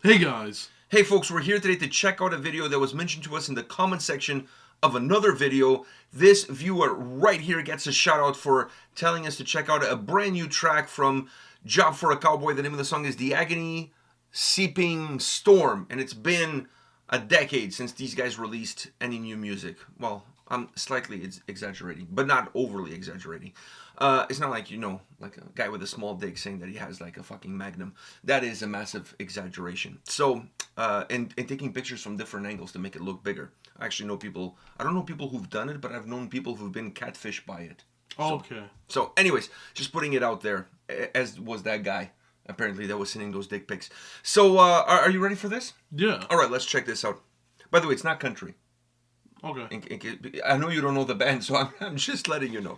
Hey guys. Hey folks, we're here today to check out a video that was mentioned to us in the comment section of another video. This viewer right here gets a shout out for telling us to check out a brand new track from Job for a Cowboy. The name of the song is The Agony Seeping Storm, and it's been a decade since these guys released any new music. Well, I'm slightly exaggerating, but not overly exaggerating. It's not like, like a guy with a small dick saying that he has like a fucking magnum. That is a massive exaggeration. So, and taking pictures from different angles to make it look bigger. I actually know people, I don't know people who've done it, but I've known people who've been catfished by it. Okay. So anyways, just putting it out there, as was that guy, apparently, that was sending those dick pics. So, are you ready for this? Yeah. All right, let's check this out. By the way, it's not country. Okay. I know you don't know the band, so I'm just letting you know.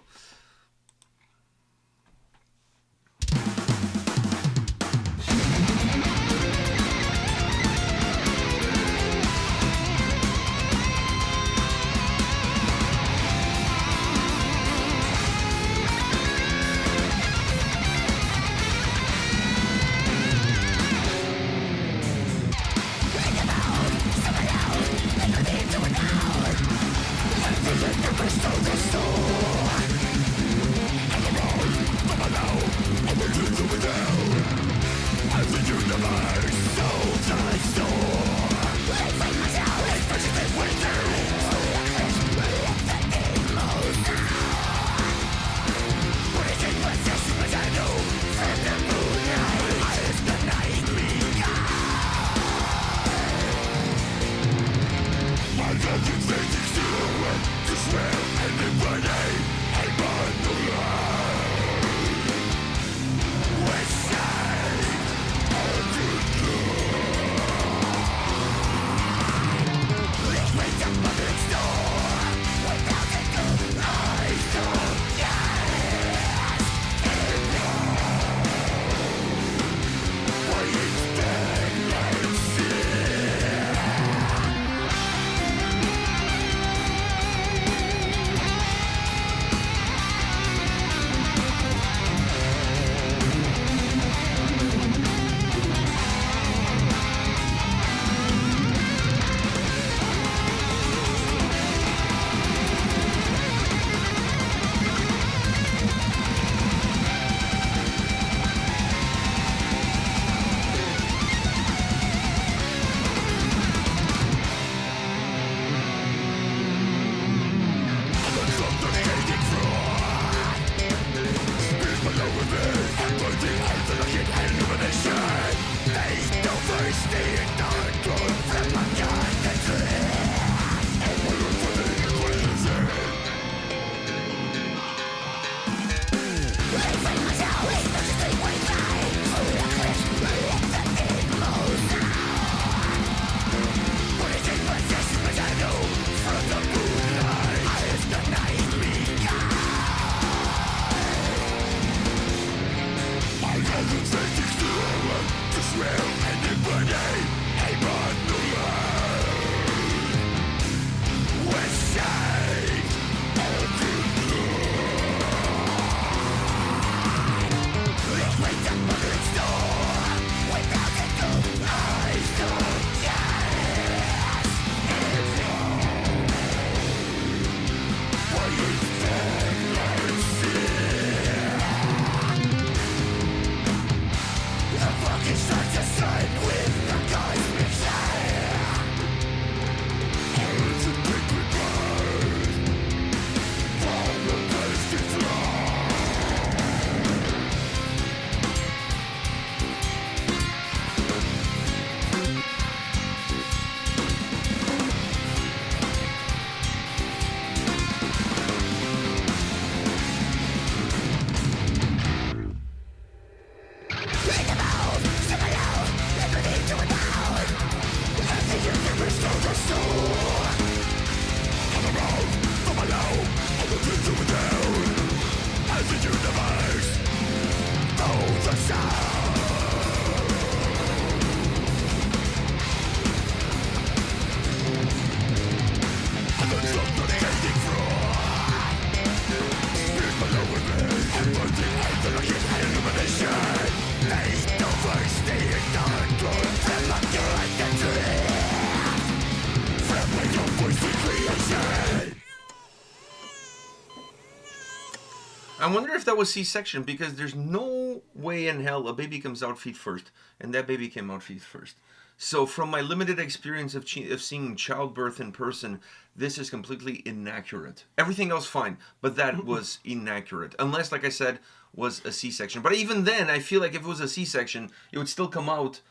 I wonder if that was C-section, because there's no way in hell a baby comes out feet first, and that baby came out feet first. So from my limited experience of seeing childbirth in person, this is completely inaccurate. Everything else fine, but that was inaccurate. Unless, like I said, was a C-section. But even then, I feel like if it was a C-section, it would still come out,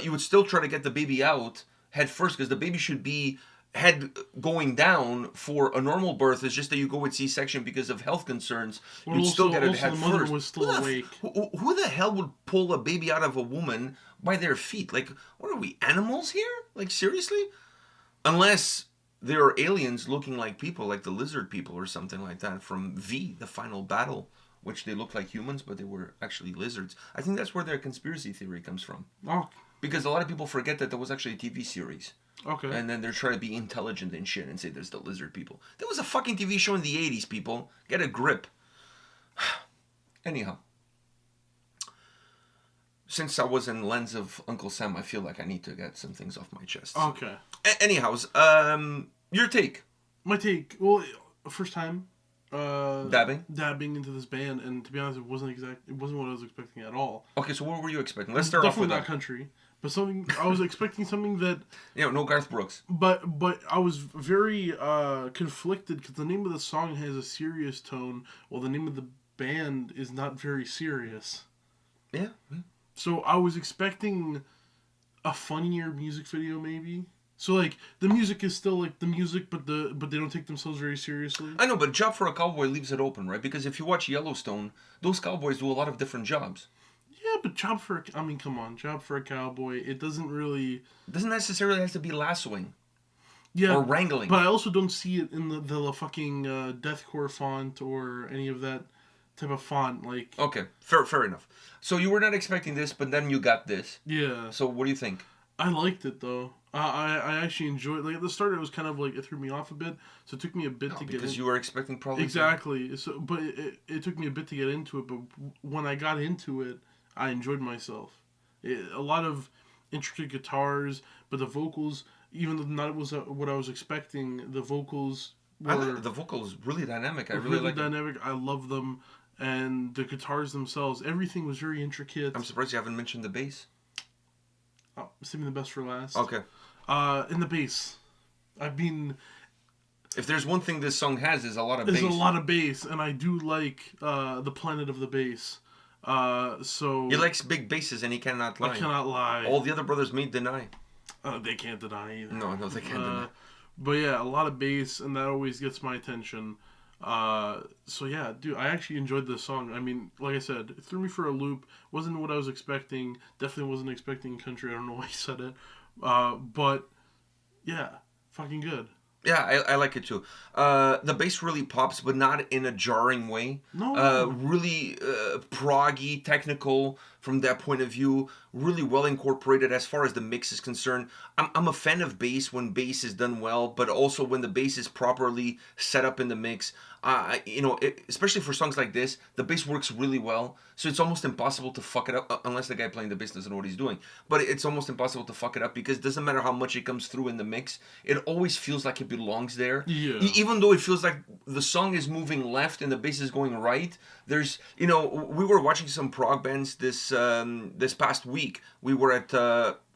you would still try to get the baby out head first, because the baby should be head going down for a normal birth. It's just that you go with C-section because of health concerns. Well, You'd still get it also head the mother first. was still awake. Who the hell would pull a baby out of a woman by their feet? Like, what are we, animals here? Like, seriously? Unless there are aliens looking like people, like the lizard people or something like that from V, The Final Battle, which they look like humans, but they were actually lizards. I think that's where their conspiracy theory comes from. Oh. Because a lot of people forget that there was actually a TV series. Okay. And then they're trying to be intelligent and shit and say there's the lizard people. There was a fucking TV show in the 80s, people. Get a grip. Anyhow. Since I was in Lens of Uncle Sam, I feel like I need to get some things off my chest. Okay. Anyhows, your take. My take. Well, first time. Dabbing into this band, and to be honest, it wasn't what I was expecting at all. Okay, so what were you expecting? Let's start off with Definitely not country, but something I was expecting something that. No Garth Brooks. But I was very conflicted because the name of the song has a serious tone, while the name of the band is not very serious. Yeah. So I was expecting a funnier music video, maybe. So, like, the music is still, like, the music, but they don't take themselves very seriously. I know, but Job for a Cowboy leaves it open, right? Because if you watch Yellowstone, those cowboys do a lot of different jobs. Yeah, but Job for a Cowboy, it doesn't really... It doesn't necessarily have to be lassoing. Yeah. Or wrangling. But I also don't see it in the fucking deathcore font or any of that type of font, like... Okay, fair enough. So you were not expecting this, but then you got this. Yeah. So what do you think? I liked it, though. I actually enjoyed it. Like, at the start, it was kind of like, it threw me off a bit, so it took me a bit to get in. Because you were expecting probably... Exactly. So, but it took me a bit to get into it, but when I got into it, I enjoyed myself. A lot of intricate guitars, but the vocals, even though not was what I was expecting, the vocals were... the vocals really dynamic. I really really like dynamic. I love them. And the guitars themselves, everything was very intricate. I'm surprised you haven't mentioned the bass. Oh, saving the best for last. Okay. In the bass. I mean... If there's one thing this song has, is a lot of bass. There's a lot of bass, and I do like the planet of the bass. So... He likes big basses, and he cannot lie. I cannot lie. All the other brothers may deny. They can't deny either. No, they can't deny. But yeah, a lot of bass, and that always gets my attention. So yeah, dude, I actually enjoyed this song. I mean, like I said, it threw me for a loop. Wasn't what I was expecting. Definitely wasn't expecting country. I don't know why I said it. But yeah, fucking good. Yeah, I like it too. The bass really pops, but not in a jarring way. No. Really proggy, technical from that point of view. Really well incorporated as far as the mix is concerned. I'm a fan of bass when bass is done well, but also when the bass is properly set up in the mix. Especially for songs like this, the bass works really well. So it's almost impossible to fuck it up, unless the guy playing the bass doesn't know what he's doing. But it's almost impossible to fuck it up because it doesn't matter how much it comes through in the mix. It always feels like it belongs there. Yeah. Even though it feels like the song is moving left and the bass is going right, there's, we were watching some prog bands this past week. We were at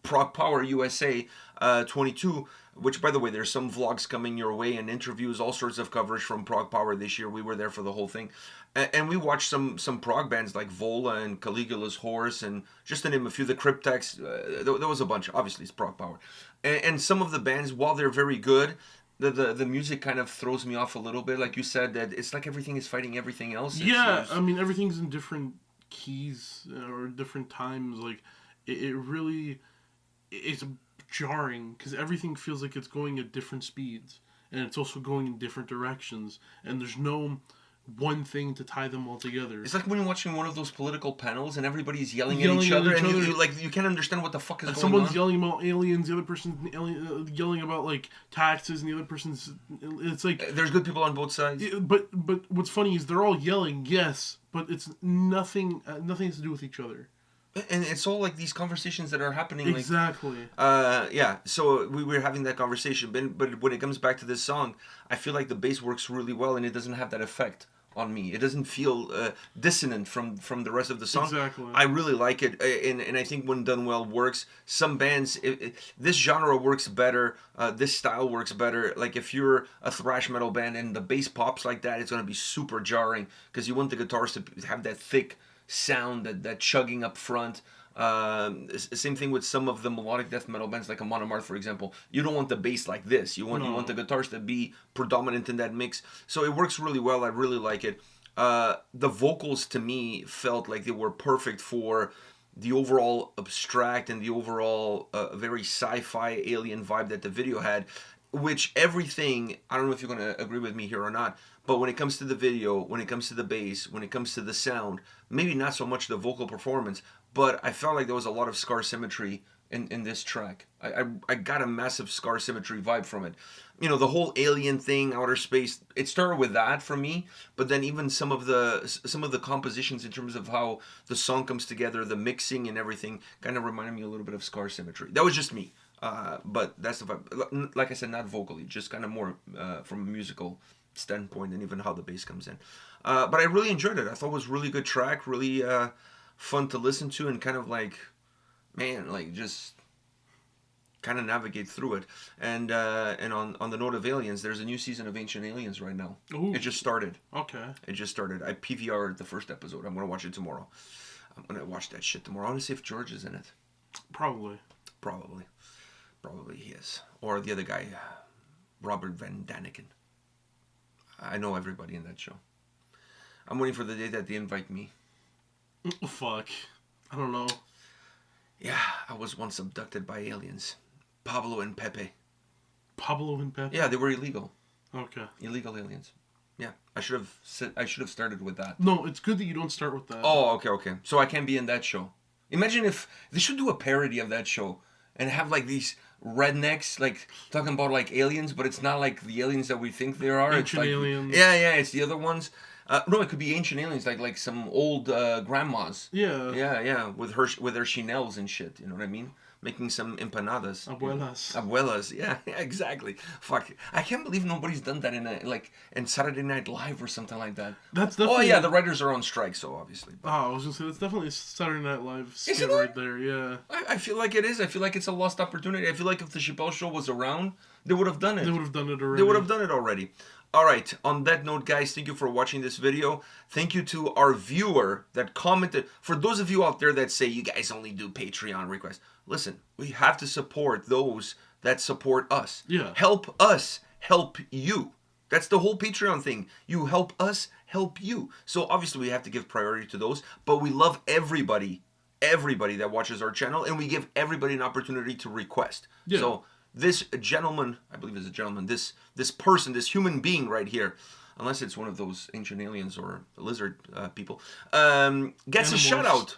Prog Power USA 22, which, by the way, there's some vlogs coming your way and interviews, all sorts of coverage from Prog Power this year. We were there for the whole thing. And we watched some prog bands like Vola and Caligula's Horse, and just to name a few, the Cryptex. There was a bunch. Obviously, it's Prog Power. And some of the bands, while they're very good, the music kind of throws me off a little bit. Like you said, that it's like everything is fighting everything else. I mean, everything's in different keys or different times. Like, it really... It's jarring because everything feels like it's going at different speeds, and it's also going in different directions, and there's no one thing to tie them all together. It's like when you're watching one of those political panels and everybody's yelling at each other, and you can't understand what the fuck is going on. Someone's yelling about aliens, the other person's yelling about like taxes, and the other person's... It's like... There's good people on both sides. But what's funny is they're all yelling, yes, but it's nothing has to do with each other. And it's all like these conversations that are happening. Exactly. So we were having that conversation, but when it comes back to this song, I feel like the bass works really well, and it doesn't have that effect on me. It doesn't feel dissonant from the rest of the song. Exactly. I really like it, and I think when done well, works. Some bands, this genre works better. This style works better. Like if you're a thrash metal band and the bass pops like that, it's gonna be super jarring because you want the guitars to have that thick sound, that chugging up front. Same thing with some of the melodic death metal bands like a Monomorph, for example. You don't want the bass like this. You want the guitars to be predominant in that mix. So it works really well. I really like it. The vocals to me felt like they were perfect for the overall abstract and the overall very sci-fi alien vibe that the video had. Which everything, I don't know if you're going to agree with me here or not, but when it comes to the video, when it comes to the bass, when it comes to the sound, maybe not so much the vocal performance, but I felt like there was a lot of scar symmetry in this track. I got a massive scar symmetry vibe from it. You know, the whole alien thing, outer space, it started with that for me, but then even some of the compositions in terms of how the song comes together, the mixing and everything, kind of reminded me a little bit of scar symmetry. That was just me. But that's the vibe. Like I said, not vocally, just kind of more from a musical standpoint and even how the bass comes in. But I really enjoyed it. I thought it was a really good track, really fun to listen to, and kind of like, man, like just kind of navigate through it. And on the note of aliens, there's a new season of Ancient Aliens right now. Ooh. It just started. Okay. It just started. I PVR'd the first episode. I'm gonna watch it tomorrow. I'm gonna watch that shit tomorrow. I want to see if George is in it. Probably He is. Or the other guy, Robert Van Daniken. I know everybody in that show. I'm waiting for the day that they invite me. Fuck. I don't know. Yeah, I was once abducted by aliens. Pablo and Pepe. Pablo and Pepe? Yeah, they were illegal. Okay. Illegal aliens. Yeah, I should have started with that. No, it's good that you don't start with that. Oh, okay. So I can't be in that show. Imagine if they should do a parody of that show and have like these rednecks like talking about like aliens, but it's not like the aliens that we think there are. Ancient it's like, aliens. Yeah, it's the other ones. No, it could be ancient aliens, like some old grandmas. Yeah. Yeah, with their Chanels and shit. You know what I mean? Making some empanadas. Abuelas. Yeah, exactly. Fuck, I can't believe nobody's done that in Saturday Night Live or something like that. That's definitely. Oh yeah, the writers are on strike, so obviously. But... I was gonna say that's definitely a Saturday Night Live skit right there. Yeah. I feel like it is. I feel like it's a lost opportunity. I feel like if the Chappelle Show was around, they would have done it. They would have done it already. All right, on that note, guys, thank you for watching this video. Thank you to our viewer that commented. For those of you out there that say you guys only do Patreon requests, listen, we have to support those that support us. Yeah. Help us help you. That's the whole Patreon thing. You help us help you. So obviously we have to give priority to those, but we love everybody that watches our channel, and we give everybody an opportunity to request. Yeah. So this gentleman, I believe it's a gentleman, this person, this human being right here, unless it's one of those ancient aliens or lizard people, gets a shout out.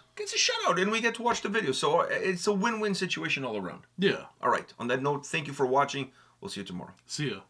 And we get to watch the video. So it's a win-win situation all around. Yeah. All right. On that note, thank you for watching. We'll see you tomorrow. See ya.